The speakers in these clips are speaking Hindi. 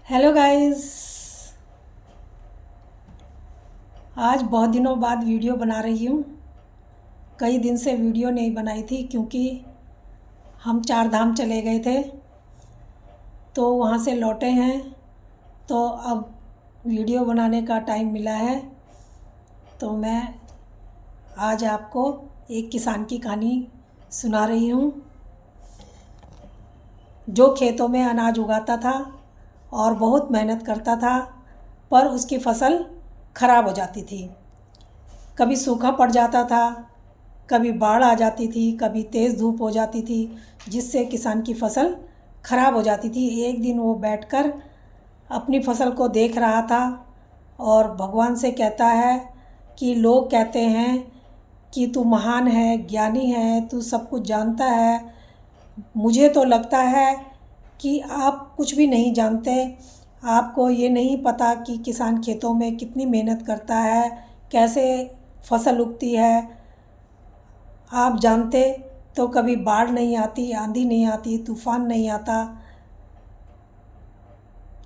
Hello guys. आज बहुत दिनों बाद वीडियो बना रही हूँ। कई दिन से वीडियो नहीं बनाई थी क्योंकि हम चार धाम चले गए थे, तो वहाँ से लौटे हैं। तो अब वीडियो बनाने का टाइम मिला है, तो मैं आज आपको एक किसान की कहानी सुना रही हूँ जो खेतों में अनाज उगाता था और बहुत मेहनत करता था, पर उसकी फसल ख़राब हो जाती थी। कभी सूखा पड़ जाता था, कभी बाढ़ आ जाती थी, कभी तेज़ धूप हो जाती थी, जिससे किसान की फसल ख़राब हो जाती थी। एक दिन वो बैठकर अपनी फसल को देख रहा था और भगवान से कहता है कि लोग कहते हैं कि तू महान है, ज्ञानी है, तू सब कुछ जानता है। मुझे तो लगता है कि आप कुछ भी नहीं जानते। आपको ये नहीं पता कि किसान खेतों में कितनी मेहनत करता है, कैसे फसल उगती है। आप जानते तो कभी बाढ़ नहीं आती, आंधी नहीं आती, तूफ़ान नहीं आता।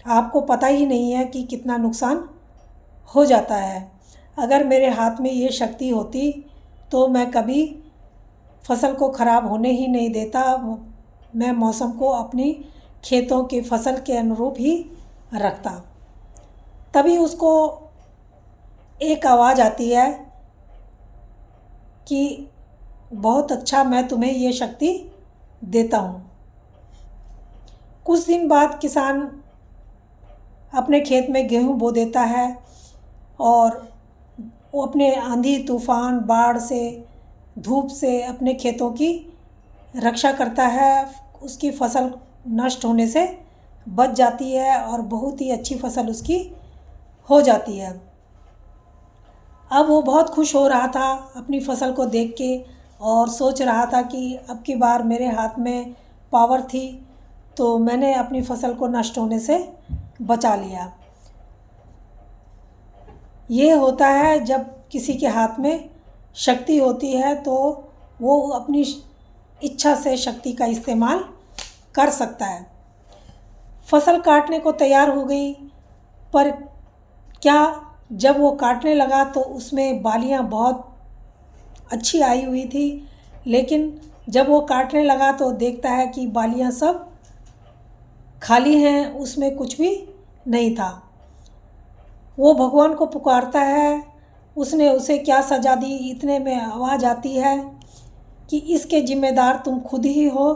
आपको पता ही नहीं है कि कितना नुकसान हो जाता है। अगर मेरे हाथ में ये शक्ति होती तो मैं कभी फसल को ख़राब होने ही नहीं देता। मैं मौसम को अपनी खेतों की फसल के अनुरूप ही रखता। तभी उसको एक आवाज़ आती है कि बहुत अच्छा, मैं तुम्हें ये शक्ति देता हूँ। कुछ दिन बाद किसान अपने खेत में गेहूँ बो देता है और वो अपने आंधी तूफ़ान, बाढ़ से, धूप से अपने खेतों की रक्षा करता है। उसकी फसल नष्ट होने से बच जाती है और बहुत ही अच्छी फसल उसकी हो जाती है। अब वो बहुत खुश हो रहा था अपनी फसल को देख के और सोच रहा था कि अब की बार मेरे हाथ में पावर थी तो मैंने अपनी फसल को नष्ट होने से बचा लिया। ये होता है जब किसी के हाथ में शक्ति होती है तो वो अपनी इच्छा से शक्ति का इस्तेमाल कर सकता है। फसल काटने को तैयार हो गई, पर क्या जब वो काटने लगा तो उसमें बालियाँ बहुत अच्छी आई हुई थी, लेकिन जब वो काटने लगा तो देखता है कि बालियाँ सब खाली हैं, उसमें कुछ भी नहीं था। वो भगवान को पुकारता है। उसने उसे क्या सजा दी, इतने में आवाज़ आती है कि इसके जिम्मेदार तुम खुद ही हो।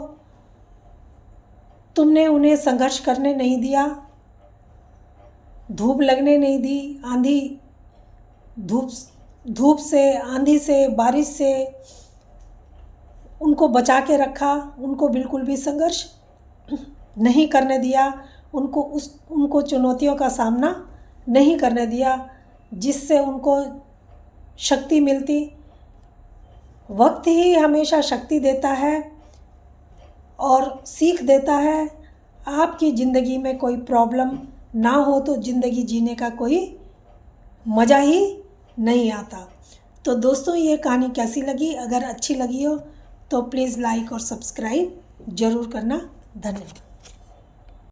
तुमने उन्हें संघर्ष करने नहीं दिया, धूप लगने नहीं दी, धूप से, आंधी से, बारिश से उनको बचा के रखा। उनको बिल्कुल भी संघर्ष नहीं करने दिया, उनको चुनौतियों का सामना नहीं करने दिया, जिससे उनको शक्ति मिलती। वक्त ही हमेशा शक्ति देता है और सीख देता है। आपकी ज़िंदगी में कोई प्रॉब्लम ना हो तो ज़िंदगी जीने का कोई मज़ा ही नहीं आता। तो दोस्तों, ये कहानी कैसी लगी? अगर अच्छी लगी हो तो प्लीज़ लाइक और सब्सक्राइब ज़रूर करना। धन्यवाद।